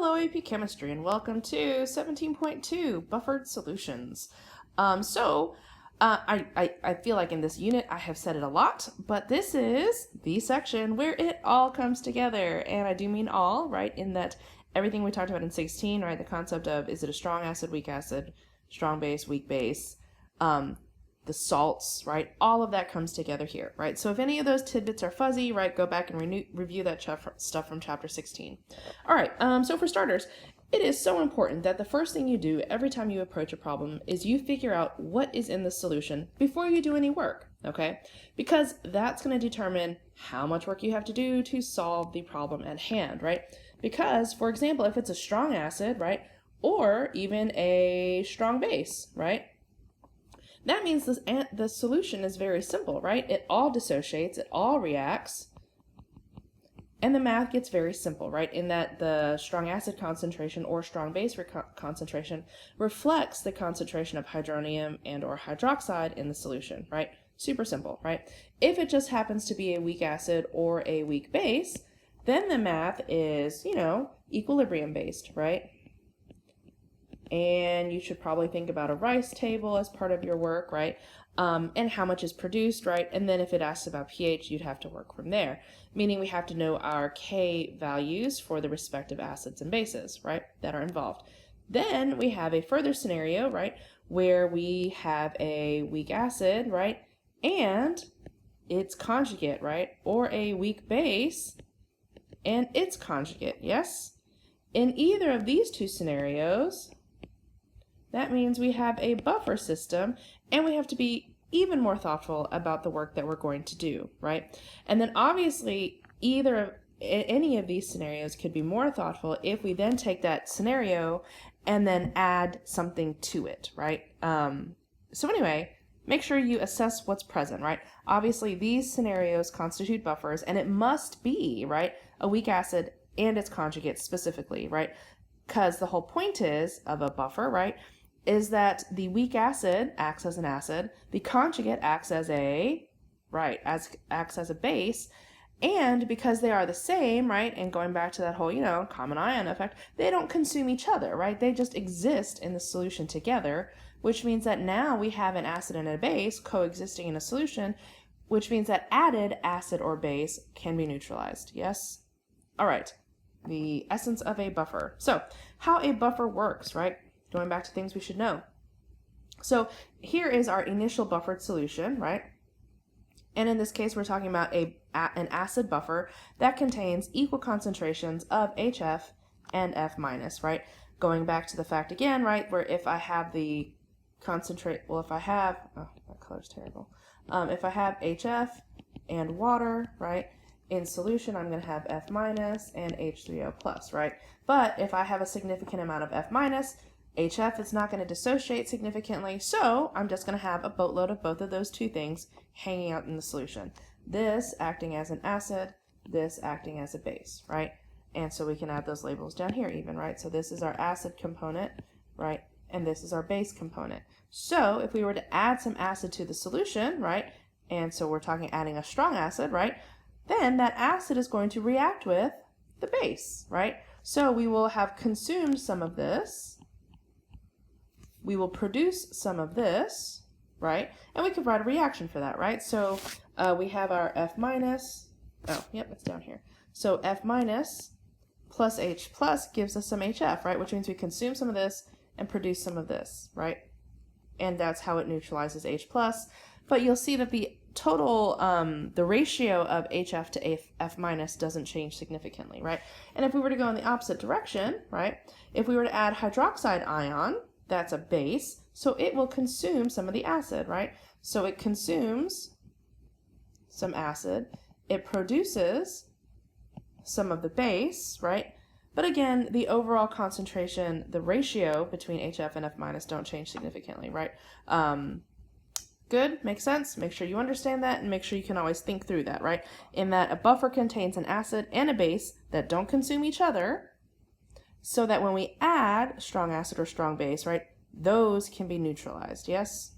Hello AP Chemistry and welcome to 17.2 Buffered Solutions. I feel like in this unit I have said it a lot, but this is the section where it all comes together. And I do mean all, right, in that everything we talked about in 16, right, the concept of is it a strong acid, weak acid, strong base, weak base, the salts, right? All of that comes together here, right? So if any of those tidbits are fuzzy, right, go back and review that stuff from chapter 16. All right, so for starters, it is so important that the first thing you do every time you approach a problem is you figure out what is in the solution before you do any work, okay? Because that's going to determine how much work you have to do to solve the problem at hand, right? Because, for example, if it's a strong acid, right, or even a strong base, right, that means the solution is very simple, right? It all dissociates, it all reacts, and the math gets very simple, right? In that the strong acid concentration or strong base concentration reflects the concentration of hydronium and or hydroxide in the solution, right? Super simple, right? If it just happens to be a weak acid or a weak base, then the math is, equilibrium based, right? And you should probably think about a Rice table as part of your work, right? And how much is produced, right? And then if it asks about pH, you'd have to work from there, meaning we have to know our K values for the respective acids and bases, right, that are involved. Then we have a further scenario, right, where we have a weak acid, right, and its conjugate, right, or a weak base and its conjugate, yes? In either of these two scenarios, that means we have a buffer system, and we have to be even more thoughtful about the work that we're going to do, right? And then obviously, any of these scenarios could be more thoughtful if we then take that scenario and then add something to it, right? So anyway, make sure you assess what's present, right? Obviously, these scenarios constitute buffers, and it must be, right, a weak acid and its conjugate specifically, right? Because the whole point of a buffer, right, is that the weak acid acts as an acid, the conjugate acts as a base, and because they are the same, right, and going back to that whole, common ion effect, they don't consume each other, right? They just exist in the solution together, which means that now we have an acid and a base coexisting in a solution, which means that added acid or base can be neutralized, yes? All right, the essence of a buffer. So, how a buffer works, right? Going back to things we should know. So here is our initial buffered solution, right? And in this case, we're talking about an acid buffer that contains equal concentrations of HF and F minus, right? Going back to the fact again, right, where if I have the concentrate, oh, that color's terrible. If I have HF and water, right, in solution, I'm going to have F minus and H3O plus, right? But if I have a significant amount of F minus, HF is not going to dissociate significantly, so I'm just going to have a boatload of both of those two things hanging out in the solution. This acting as an acid, this acting as a base, right? And so we can add those labels down here even, right? So this is our acid component, right? And this is our base component. So if we were to add some acid to the solution, right? And so we're talking adding a strong acid, right? Then that acid is going to react with the base, right? So we will have consumed some of this. We will produce some of this, right? And we could write a reaction for that, right? So we have our F minus. Oh, yep, it's down here. So F minus plus H plus gives us some HF, right? Which means we consume some of this and produce some of this, right? And that's how it neutralizes H plus. But you'll see that the total, the ratio of HF to F minus doesn't change significantly, right? And if we were to go in the opposite direction, right? If we were to add hydroxide ion, that's a base, so it will consume some of the acid, right? So it consumes some acid, it produces some of the base, right? But again, the overall concentration, the ratio between HF and F minus don't change significantly, right? Good, makes sense. Make sure you understand that and make sure you can always think through that, right? In that a buffer contains an acid and a base that don't consume each other, so that when we add strong acid or strong base, right, those can be neutralized, yes?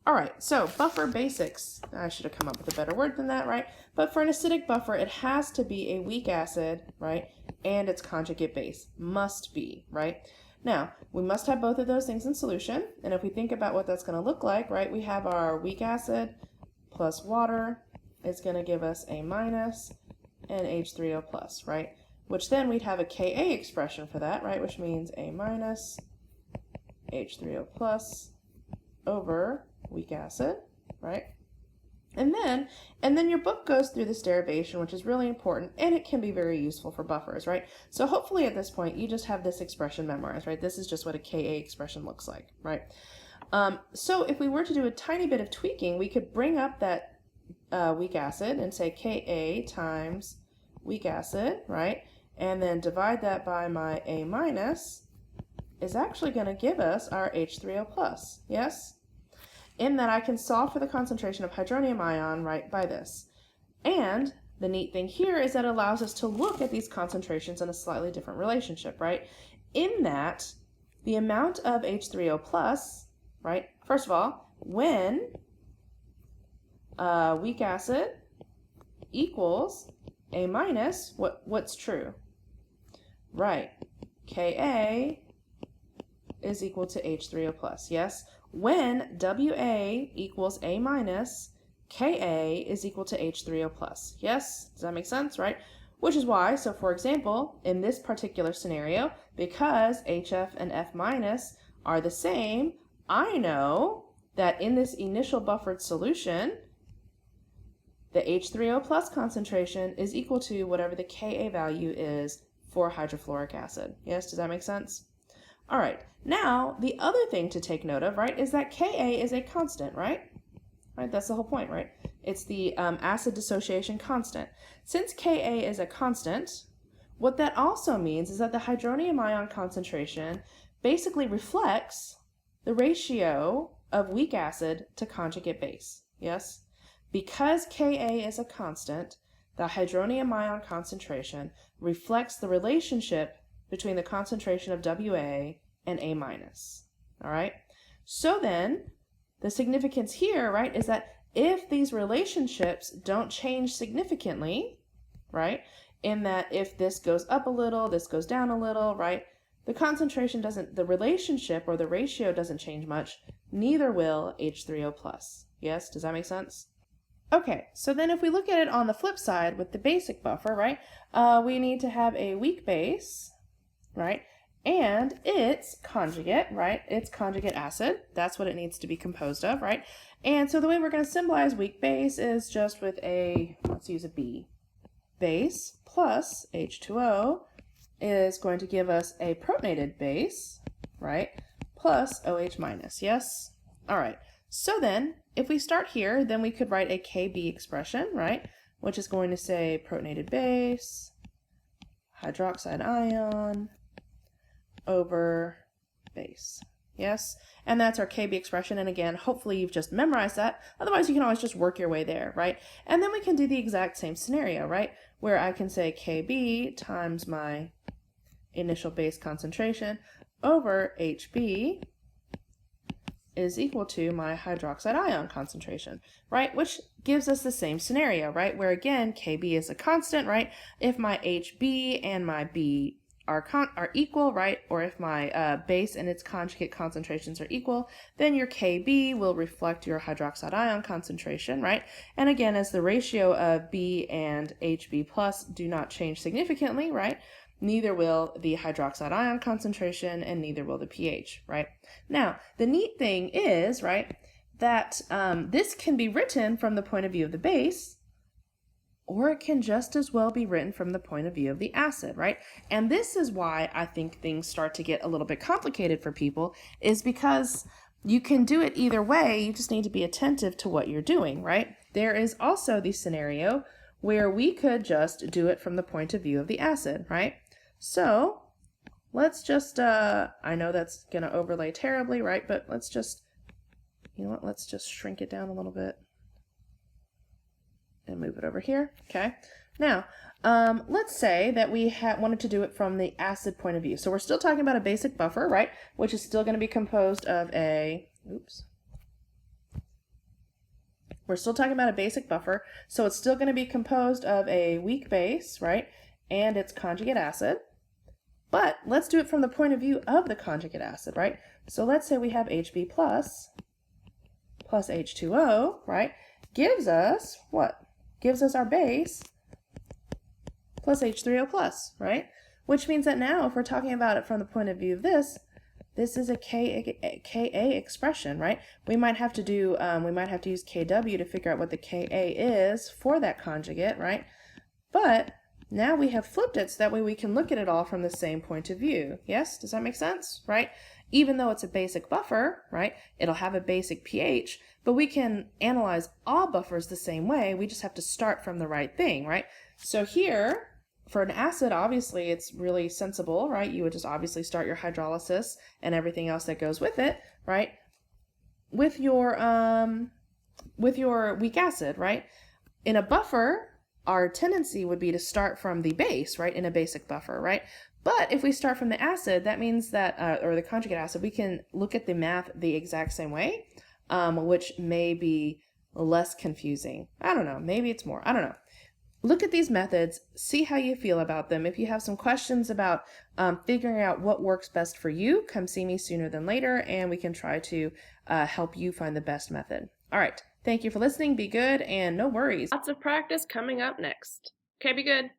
All right, so buffer basics. I should have come up with a better word than that, right? But for an acidic buffer, it has to be a weak acid, right? And its conjugate base must be, right? Now, we must have both of those things in solution. And if we think about what that's going to look like, right, we have our weak acid plus water is going to give us A minus and H3O plus, right? Which then we'd have a Ka expression for that, right? Which means A minus H3O plus over weak acid, right? And then your book goes through this derivation, which is really important, and it can be very useful for buffers, right? So hopefully at this point you just have this expression memorized, right? This is just what a Ka expression looks like, right? So if we were to do a tiny bit of tweaking, we could bring up that weak acid and say Ka times weak acid, right? And then divide that by my A minus is actually going to give us our H3O plus, yes? In that I can solve for the concentration of hydronium ion right by this. And the neat thing here is that it allows us to look at these concentrations in a slightly different relationship, right? In that the amount of H3O plus, right, first of all, when weak acid equals A minus, what's true? Right, Ka is equal to H3O plus, yes? When Wa equals A minus, Ka is equal to H3O plus, yes? Does that make sense, right? Which is why, so for example, in this particular scenario, because HF and F minus are the same, I know that in this initial buffered solution, the H3O plus concentration is equal to whatever the Ka value is for hydrofluoric acid. Yes, does that make sense? All right, now the other thing to take note of, right, is that Ka is a constant, right? Right, that's the whole point, right? It's the acid dissociation constant. Since Ka is a constant, what that also means is that the hydronium ion concentration basically reflects the ratio of weak acid to conjugate base, yes? Because Ka is a constant, the hydronium ion concentration reflects the relationship between the concentration of Wa and A minus, all right? So then, the significance here, right, is that if these relationships don't change significantly, right, in that if this goes up a little, this goes down a little, right, the concentration doesn't, the relationship or the ratio doesn't change much, neither will H3O plus. Yes, does that make sense? Okay, so then if we look at it on the flip side with the basic buffer, right, we need to have a weak base, right, and its conjugate, right, its conjugate acid, that's what it needs to be composed of, right, and so the way we're going to symbolize weak base is just with a, let's use a B, base plus H2O is going to give us a protonated base, right, plus OH minus, yes? All right, so then if we start here, then we could write a Kb expression, right, which is going to say protonated base, hydroxide ion, over base, yes? And that's our Kb expression, and again, hopefully you've just memorized that, otherwise you can always just work your way there, right? And then we can do the exact same scenario, right, where I can say Kb times my initial base concentration over Hb is equal to my hydroxide ion concentration, right? Which gives us the same scenario, right? Where again, Kb is a constant, right? If my Hb and my B are equal, right? Or if my base and its conjugate concentrations are equal, then your Kb will reflect your hydroxide ion concentration, right? And again, as the ratio of B and Hb plus do not change significantly, right? Neither will the hydroxide ion concentration and neither will the pH, right? Now, the neat thing is, right, that this can be written from the point of view of the base, or it can just as well be written from the point of view of the acid, right? And this is why I think things start to get a little bit complicated for people, is because you can do it either way, you just need to be attentive to what you're doing, right? There is also the scenario where we could just do it from the point of view of the acid, right? So let's just, I know that's going to overlay terribly, right? But let's just, you know what, let's just shrink it down a little bit and move it over here, okay? Now, let's say that we wanted to do it from the acid point of view. So we're still talking about a basic buffer, right? Which is still going to be composed of a, oops, We're still talking about a basic buffer, so it's still going to be composed of a weak base, right, and its conjugate acid. But let's do it from the point of view of the conjugate acid, right? So let's say we have Hb plus H2O, right, gives us what? Gives us our base plus H3O plus, right? Which means that now if we're talking about it from the point of view of this is a Ka expression, right? We might have to use Kw to figure out what the Ka is for that conjugate, right? But now we have flipped it so that way we can look at it all from the same point of view. Yes? Does that make sense? Right? Even though it's a basic buffer, right, it'll have a basic pH, but we can analyze all buffers the same way. We just have to start from the right thing, right? So here, for an acid, obviously it's really sensible, right? You would just obviously start your hydrolysis and everything else that goes with it, right? With your weak acid, right? In a buffer, our tendency would be to start from the base, right, in a basic buffer, right? But if we start from the acid, that means that, or the conjugate acid, we can look at the math the exact same way, which may be less confusing. I don't know, maybe it's more, I don't know. Look at these methods, see how you feel about them. If you have some questions about figuring out what works best for you, come see me sooner than later, and we can try to help you find the best method. All right, thank you for listening, be good, and no worries. Lots of practice coming up next. Okay, be good.